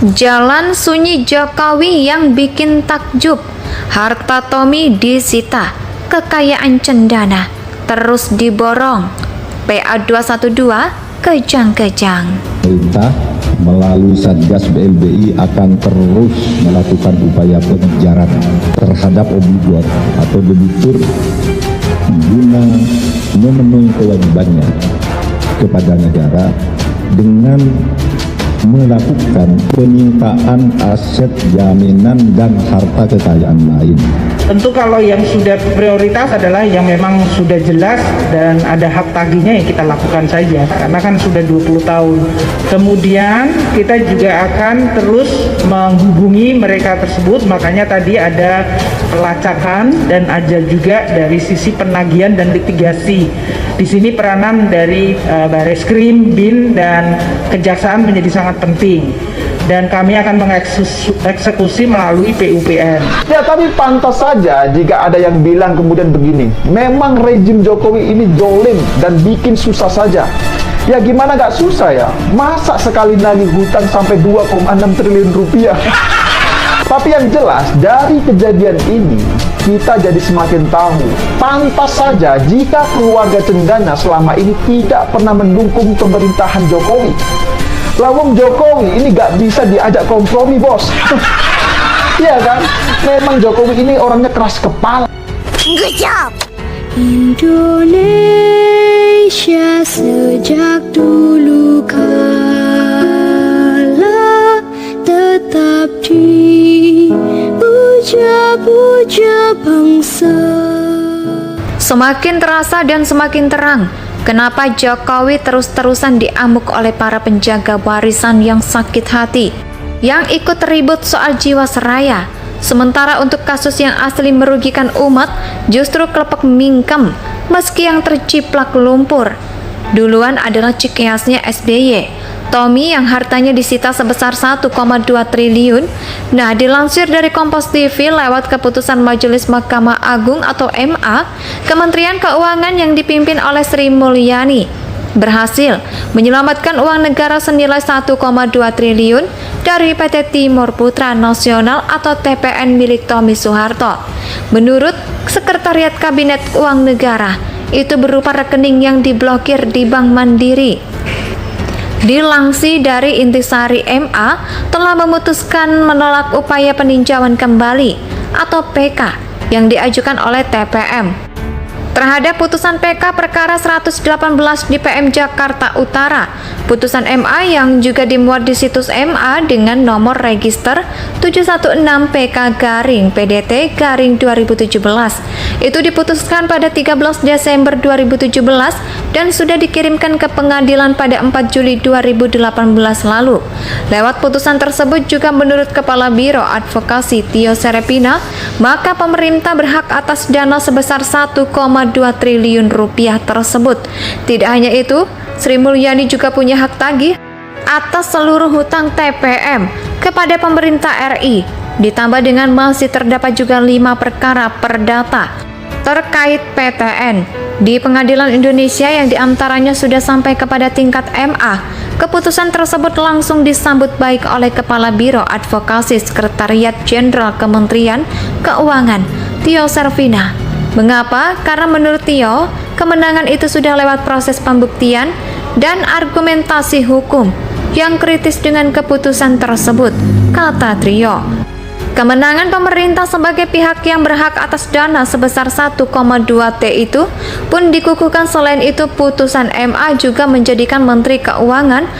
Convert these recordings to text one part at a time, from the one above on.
Jalan sunyi Jokowi yang bikin takjub. Harta Tommy disita, kekayaan cendana terus diborong. PA 212 kejang-kejang. Pemerintah melalui Satgas BLBI akan terus melakukan upaya pengejaran terhadap obligor atau debitur guna memenuhi kewajibannya kepada negara dengan melakukan penyitaan aset jaminan dan harta kekayaan lain. Tentu kalau yang sudah prioritas adalah yang memang sudah jelas dan ada hak tagihnya, ya kita lakukan saja karena kan sudah 20 tahun. Kemudian kita juga akan terus menghubungi mereka tersebut, makanya tadi ada pelacakan dan ada juga dari sisi penagihan dan litigasi. Di sini peranan dari Bareskrim, BIN dan Kejaksaan menjadi sangat penting. Dan kami akan mengeksekusi melalui PUPN. Ya, tapi pantas saja jika ada yang bilang kemudian begini, memang rejim Jokowi ini dolim dan bikin susah saja. Ya gimana gak susah ya? Masa sekali nagih hutang sampai 2,6 triliun rupiah? Tapi yang jelas dari kejadian ini kita jadi semakin tahu pantas saja jika keluarga cendana selama ini tidak pernah mendukung pemerintahan Jokowi. Lawang Jokowi ini gak bisa diajak kompromi, bos. Iya kan? Memang Jokowi ini orangnya keras kepala. Good job. Indonesia sejak dulu kala tetap dipuja-puja bangsa. Semakin terasa dan semakin terang kenapa Jokowi terus-terusan diamuk oleh para penjaga warisan yang sakit hati, yang ikut ribut soal Jiwasraya. Sementara untuk kasus yang asli merugikan umat justru kelepek mingkem meski yang terciplak lumpur. Duluan adalah cikiasnya SBY, Tommy yang hartanya disita sebesar 1,2 triliun. Nah, dilansir dari Kompas TV lewat keputusan Majelis Mahkamah Agung atau MA, Kementerian Keuangan yang dipimpin oleh Sri Mulyani berhasil menyelamatkan uang negara senilai 1,2 triliun dari PT Timur Putra Nasional atau TPN milik Tommy Soeharto. Menurut Sekretariat Kabinet Uang Negara, itu berupa rekening yang diblokir di Bank Mandiri. Dilansir dari Intisari, MA telah memutuskan menolak upaya peninjauan kembali atau PK yang diajukan oleh TPM terhadap putusan PK perkara 118 di PM Jakarta Utara. Putusan MA yang juga dimuat di situs MA dengan nomor register 716 PK-PDT-2017 itu diputuskan pada 13 Desember 2017 dan sudah dikirimkan ke pengadilan pada 4 Juli 2018 lalu. Lewat putusan tersebut juga menurut Kepala Biro Advokasi Tio Serepina, maka pemerintah berhak atas dana sebesar 1,2 triliun rupiah tersebut. Tidak hanya itu, Sri Mulyani juga punya hak tagih atas seluruh hutang TPM kepada pemerintah RI. Ditambah dengan masih terdapat juga 5 perkara perdata terkait PTN di Pengadilan Indonesia yang diantaranya sudah sampai kepada tingkat MA. Keputusan tersebut langsung disambut baik oleh Kepala Biro Advokasi Sekretariat Jenderal Kementerian Keuangan, Tio Servina. Mengapa? Karena menurut Tio, kemenangan itu sudah lewat proses pembuktian dan argumentasi hukum yang kritis dengan keputusan tersebut, kata Trio. Kemenangan pemerintah sebagai pihak yang berhak atas dana sebesar 1,2 T itu pun dikukuhkan. Selain itu, putusan MA juga menjadikan Menteri Keuangan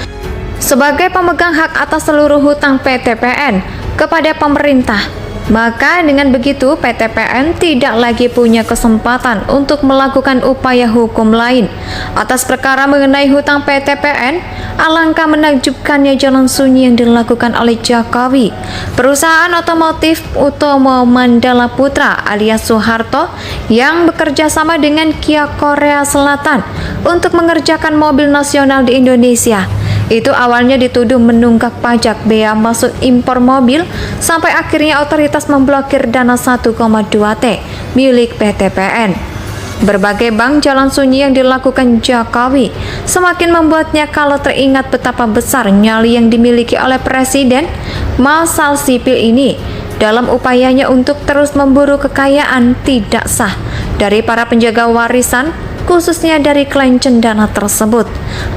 sebagai pemegang hak atas seluruh hutang PTPN kepada pemerintah. Maka dengan begitu PTPN tidak lagi punya kesempatan untuk melakukan upaya hukum lain atas perkara mengenai hutang PTPN. Alangkah menakjubkannya jalan sunyi yang dilakukan oleh Jokowi. Perusahaan otomotif Utomo Mandala Putra alias Soeharto yang bekerja sama dengan Kia Korea Selatan untuk mengerjakan mobil nasional di Indonesia itu awalnya dituduh menunggak pajak bea masuk impor mobil sampai akhirnya otoritas memblokir dana 1,2 T milik PTPN. Berbagai bank jalan sunyi yang dilakukan Jokowi semakin membuatnya kalau teringat betapa besar nyali yang dimiliki oleh Presiden masal sipil ini dalam upayanya untuk terus memburu kekayaan tidak sah dari para penjaga warisan, khususnya dari klan cendana tersebut,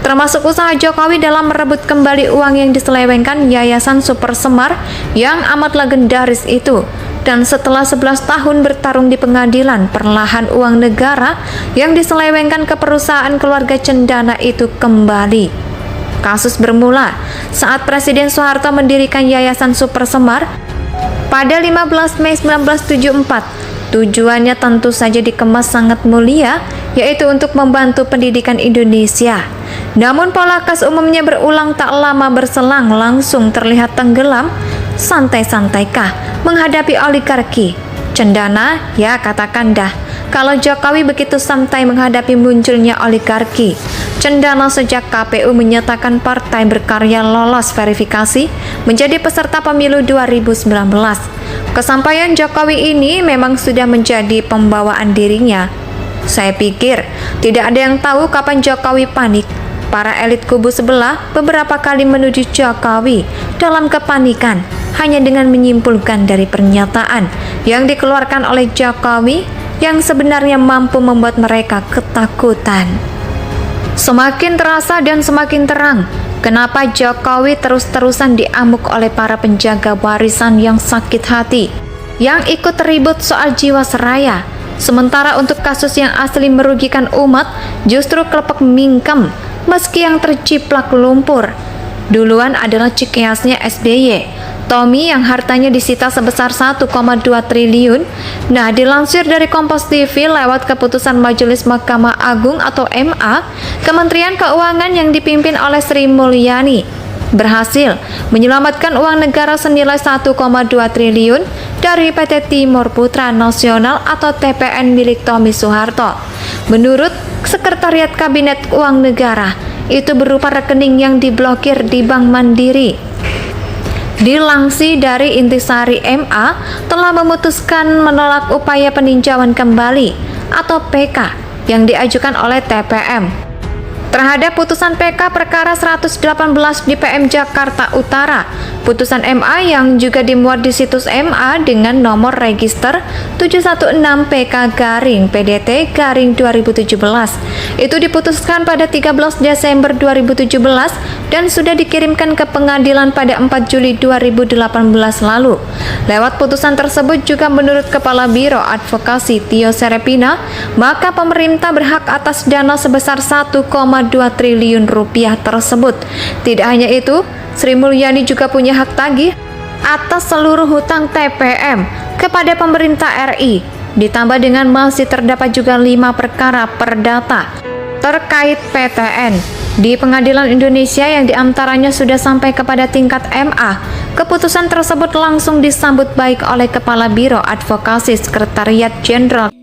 termasuk usaha Jokowi dalam merebut kembali uang yang diselewengkan Yayasan Super Semar yang amat legendaris itu. Dan setelah 11 tahun bertarung di pengadilan, perlahan uang negara yang diselewengkan ke perusahaan keluarga cendana itu kembali. Kasus bermula saat Presiden Soeharto mendirikan Yayasan Super Semar pada 15 Mei 1974. Tujuannya tentu saja dikemas sangat mulia, yaitu untuk membantu pendidikan Indonesia. Namun pola kas umumnya berulang, tak lama berselang langsung terlihat tenggelam. Santai-santaikah menghadapi oligarki cendana? Ya, katakan dah, kalau Jokowi begitu santai menghadapi munculnya oligarki cendana sejak KPU menyatakan partai berkarya lolos verifikasi menjadi peserta pemilu 2019. Kesampaian Jokowi ini memang sudah menjadi pembawaan dirinya. Saya pikir tidak ada yang tahu kapan Jokowi panik. Para elit kubu sebelah beberapa kali menuju Jokowi dalam kepanikan hanya dengan menyimpulkan dari pernyataan yang dikeluarkan oleh Jokowi yang sebenarnya mampu membuat mereka ketakutan. Semakin terasa dan semakin terang kenapa Jokowi terus-terusan diamuk oleh para penjaga warisan yang sakit hati, yang ikut ribut soal Jiwasraya. Sementara untuk kasus yang asli merugikan umat justru kelepek mingkem, meski yang terciplak lumpur duluan adalah cikeasnya SBY, Tommy, yang hartanya disita sebesar 1,2 triliun. Nah, dilansir dari Kompas TV lewat keputusan Majelis Mahkamah Agung atau MA, Kementerian Keuangan yang dipimpin oleh Sri Mulyani berhasil menyelamatkan uang negara senilai 1,2 triliun dari PT Timur Putra Nasional atau TPN milik Tommy Soeharto. Menurut Sekretariat Kabinet Uang Negara, itu berupa rekening yang diblokir di Bank Mandiri. Dilansir dari Intisari, MA telah memutuskan menolak upaya peninjauan kembali atau PK yang diajukan oleh TPM terhadap putusan PK perkara 118 di PM Jakarta Utara. Putusan MA yang juga dimuat di situs MA dengan nomor register 716 PK/PDT/2017 itu diputuskan pada 13 Desember 2017 dan sudah dikirimkan ke pengadilan pada 4 Juli 2018 lalu. Lewat putusan tersebut juga menurut Kepala Biro Advokasi Tio Serepina, maka pemerintah berhak atas dana sebesar 1,2 triliun rupiah tersebut. Tidak hanya itu, Sri Mulyani juga punya hak tagih atas seluruh hutang TPM kepada pemerintah RI. Ditambah dengan masih terdapat juga 5 perkara perdata terkait PTN di Pengadilan Indonesia yang diantaranya sudah sampai kepada tingkat MA. Keputusan tersebut langsung disambut baik oleh Kepala Biro Advokasi Sekretariat Jenderal